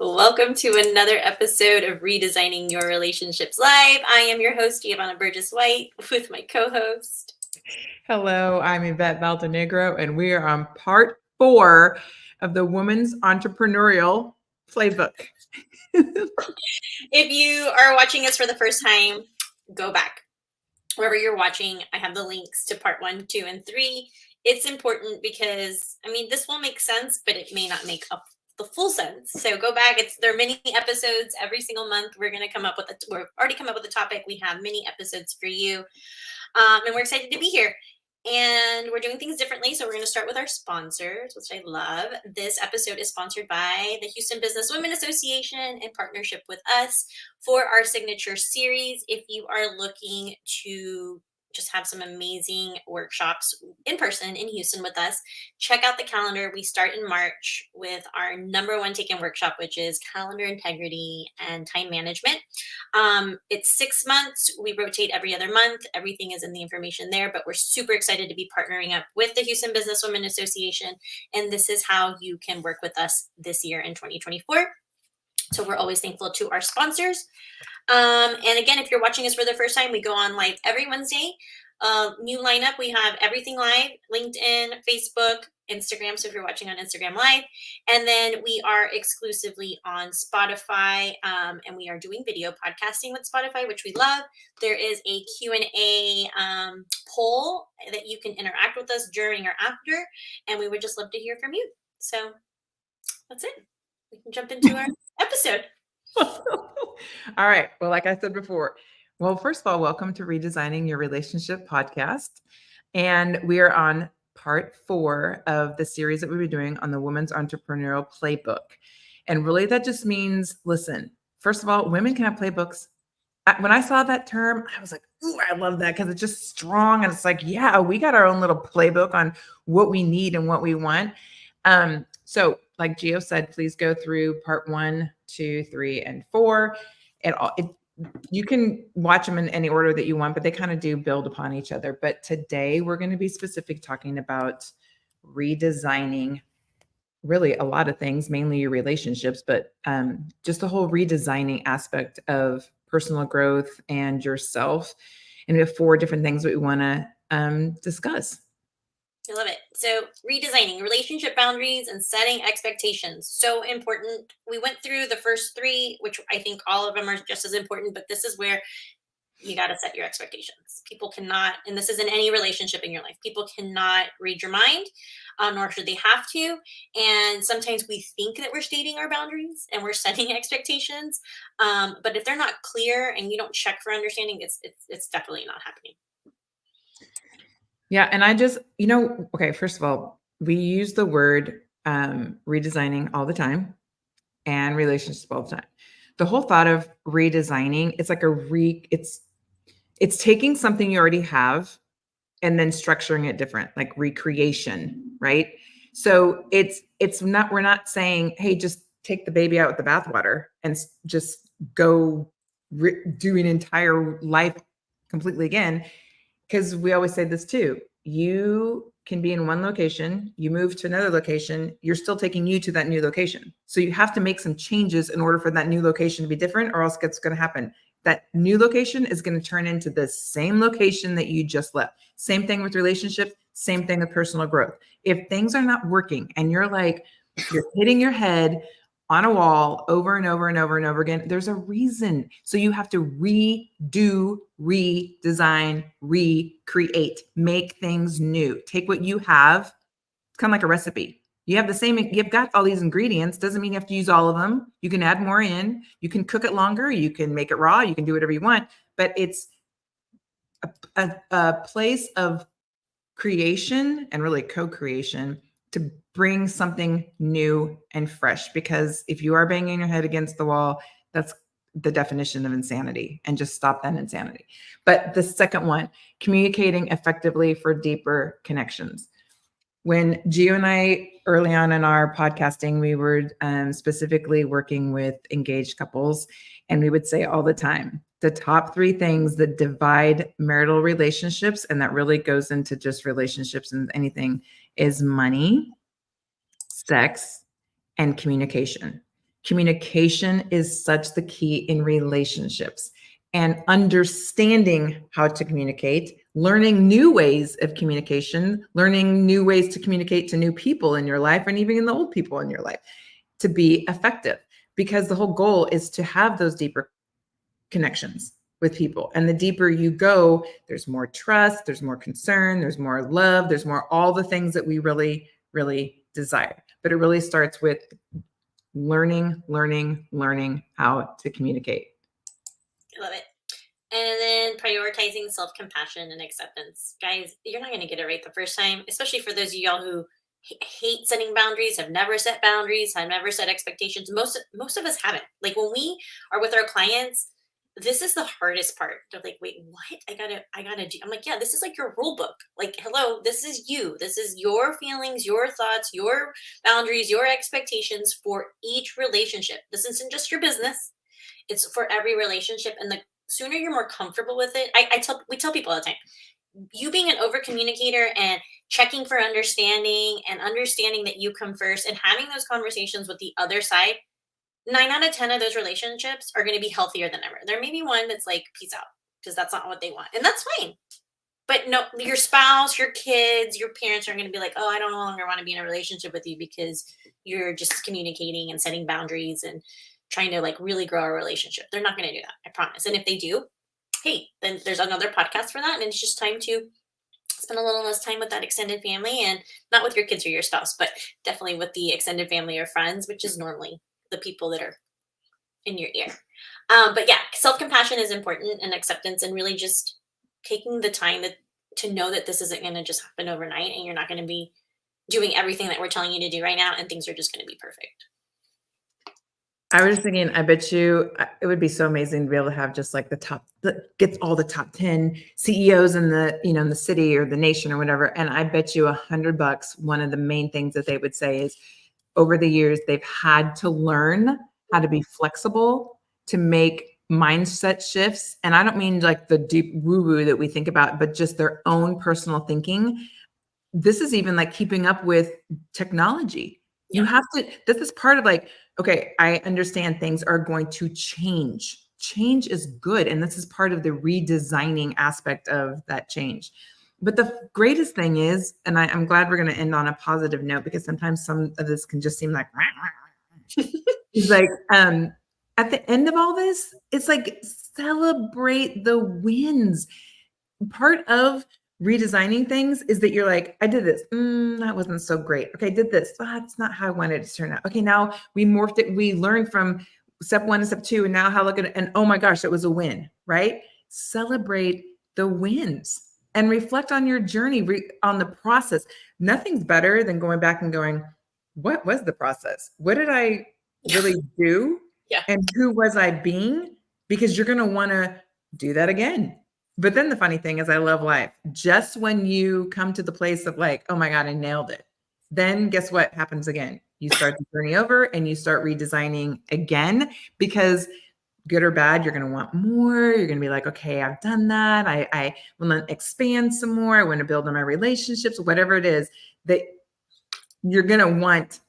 Welcome to another episode of Redesigning Your Relationships Live. I am your host, Geovanna Burgess White, with my co-host. Hello, I'm Yvette Valdenegro, and we are on part 4 of the Woman's Entrepreneurial Playbook. If you are watching us for the first time, go back. Wherever you're watching, I have the links to part 1, 2, and 3. It's important because, this will make sense, but it may not make up the full sense. So go back. There are many episodes every single month. We're already come up with a topic. We have many episodes for you. And we're excited to be here. And we're doing things differently. So we're going to start with our sponsors, which I love. This episode is sponsored by the Houston Business Women Association in partnership with us for our signature series. If you are looking to just have some amazing workshops in person in Houston with us, check out the calendar. We start in March with our number one taken workshop, which is calendar integrity and time management. It's 6 months. We rotate every other month. Everything is in the information there, but we're super excited to be partnering up with the Houston Business Women Association. And this is how you can work with us this year in 2024. So we're always thankful to our sponsors. And again, if you're watching us for the first time, we go on live every Wednesday. New lineup, we have everything live, LinkedIn, Facebook, Instagram. So if you're watching on Instagram Live, and then we are exclusively on Spotify, and we are doing video podcasting with Spotify, which we love. There is a Q&A poll that you can interact with us during or after, and we would just love to hear from you. So that's it. We can jump into our episode. All right. Well, like I said before, first of all, welcome to Redesigning Your Relationship podcast. And we are on part 4 of the series that we've been doing on the Women's Entrepreneurial Playbook. And really that just means, listen, first of all, women can have playbooks. When I saw that term, I was like, ooh, I love that because it's just strong. And it's like, yeah, we got our own little playbook on what we need and what we want. So like Gio said, please go through part 1, 2, 3, and 4. You can watch them in any order that you want, but they kind of do build upon each other. But today we're going to be specific talking about redesigning really a lot of things, mainly your relationships, but just the whole redesigning aspect of personal growth and yourself. And we have 4 different things that we want to discuss. I love it. So redesigning relationship boundaries and setting expectations. So important. We went through the first 3, which I think all of them are just as important, but this is where you got to set your expectations. People cannot, and this is in any relationship in your life, people cannot read your mind, nor should they have to. And sometimes we think that we're stating our boundaries and we're setting expectations. But if they're not clear and you don't check for understanding, it's definitely not happening. Yeah. And I just, okay, first of all, we use the word redesigning all the time and relationship all the time. The whole thought of redesigning, it's like it's taking something you already have and then structuring it different, like recreation, right? So we're not saying, hey, just take the baby out with the bathwater and just go do an entire life completely again. Because we always say this too, you can be in one location, you move to another location, you're still taking you to that new location. So you have to make some changes in order for that new location to be different, or else what's going to happen? That new location is going to turn into the same location that you just left. Same thing with relationships, same thing with personal growth. If things are not working and you're hitting your head on a wall over and over and over and over again, there's a reason. So you have to redo, redesign, recreate, make things new. Take what you have. It's kind of like a recipe. You've got all these ingredients. Doesn't mean you have to use all of them. You can add more in. You can cook it longer. You can make it raw. You can do whatever you want. But it's a place of creation and really co-creation to bring something new and fresh. Because if you are banging your head against the wall, that's the definition of insanity, and just stop that insanity. But the second one, communicating effectively for deeper connections. When Gio and I, early on in our podcasting, we were specifically working with engaged couples, and we would say all the time, the top 3 things that divide marital relationships, and that really goes into just relationships and anything, is money, sex, and communication. Communication is such the key in relationships, and understanding how to communicate, learning new ways of communication, learning new ways to communicate to new people in your life and even in the old people in your life to be effective, because the whole goal is to have those deeper connections with people. And the deeper you go, there's more trust, there's more concern, there's more love, there's more all the things that we really, really desire. But it really starts with learning how to communicate. I love it. And then prioritizing self-compassion and acceptance. Guys, you're not going to get it right the first time, especially for those of y'all who hate setting boundaries, have never set boundaries, have never set expectations. Most of us haven't. Like when we are with our clients, this is the hardest part. They're like, wait, what? I gotta do. I'm like, yeah, this is like your rule book. Like, hello, this is you. This is your feelings, your thoughts, your boundaries, your expectations for each relationship. This isn't just your business. It's for every relationship. And the sooner you're more comfortable with it, we tell people all the time, you being an over communicator and checking for understanding and understanding that you come first and having those conversations with the other side, 9 out of 10 of those relationships are going to be healthier than ever. There may be one that's like, peace out, because that's not what they want. And that's fine. But no, your spouse, your kids, your parents are going to be like, oh, I don't no longer want to be in a relationship with you because you're just communicating and setting boundaries and trying to like really grow our relationship. They're not going to do that. I promise. And if they do, hey, then there's another podcast for that. And it's just time to spend a little less time with that extended family, and not with your kids or your spouse, but definitely with the extended family or friends, which is normally the people that are in your ear. But yeah, self-compassion is important, and acceptance, and really just taking the time to know that this isn't going to just happen overnight, and you're not going to be doing everything that we're telling you to do right now, and things are just going to be perfect. I was thinking, I bet you it would be so amazing to be able to have just like gets all the top 10 CEOs in the, in the city or the nation or whatever. And I bet you $100, one of the main things that they would say is over the years, they've had to learn how to be flexible to make mindset shifts. And I don't mean like the deep woo-woo that we think about, but just their own personal thinking. This is even like keeping up with technology. You have to, this is part of like, okay, I understand things are going to change. Change is good. And this is part of the redesigning aspect of that change. But the greatest thing is, and I'm glad we're going to end on a positive note, because sometimes some of this can just seem like, it's like, at the end of all this, it's like celebrate the wins. Part of redesigning things is that you're like, I did this. That wasn't so great. Okay, I did this. That's not how I wanted it to turn out. Okay, now we morphed it. We learned from step 1 to step 2, and now how look at it. And oh my gosh, it was a win, right? Celebrate the wins and reflect on your journey, on the process. Nothing's better than going back and going, what was the process? What did I really do? Yeah. And who was I being? Because you're going to want to do that again. But then the funny thing is, I love life. Just when you come to the place of like, oh my God, I nailed it. Then guess what happens again? You start the journey over and you start redesigning again, because good or bad, you're going to want more. You're going to be like, okay, I've done that. I want to expand some more. I want to build on my relationships, whatever it is that you're going to want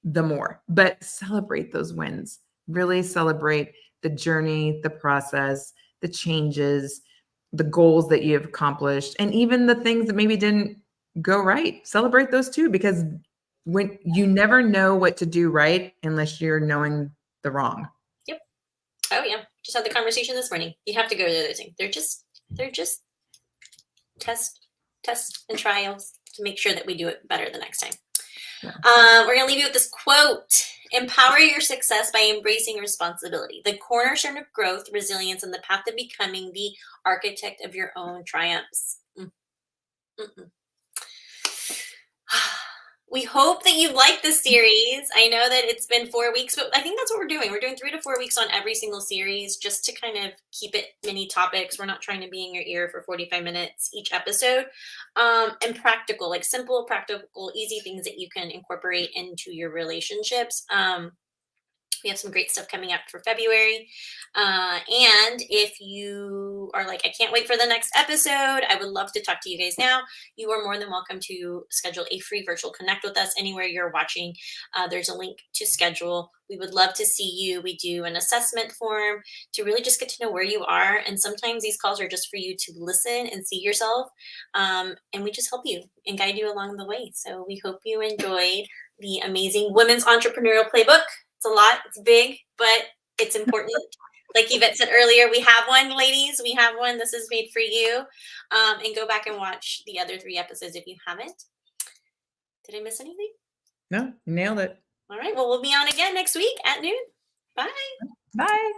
the more. But celebrate those wins. Really celebrate the journey, the process, the changes, the goals that you've accomplished, and even the things that maybe didn't go right. Celebrate those too, because when you never know what to do right unless you're knowing the wrong. Yep. Oh yeah. Just had the conversation this morning. You have to go to the other thing. They're just tests and trials to make sure that we do it better the next time. Yeah. We're going to leave you with this quote. Empower your success by embracing responsibility, the cornerstone of growth, resilience, and the path to becoming the architect of your own triumphs. We hope that you like this series. I know that it's been 4 weeks, but I think that's what we're doing. We're doing 3 to 4 weeks on every single series, just to kind of keep it mini topics. We're not trying to be in your ear for 45 minutes each episode. And practical, like simple, practical, easy things that you can incorporate into your relationships. We have some great stuff coming up for February. And if you are like, I can't wait for the next episode, I would love to talk to you guys now. You are more than welcome to schedule a free virtual connect with us anywhere you're watching. There's a link to schedule. We would love to see you. We do an assessment form to really just get to know where you are. And sometimes these calls are just for you to listen and see yourself. And we just help you and guide you along the way. So we hope you enjoyed the amazing Women's Entrepreneurial Playbook. It's a lot, it's big, but it's important. Like Yvette said earlier, we have one, ladies. We have one. This is made for you. And go back and watch the other 3 episodes if you haven't. Did I miss anything? No, you nailed it. All right. Well, we'll be on again next week at noon. Bye. Bye.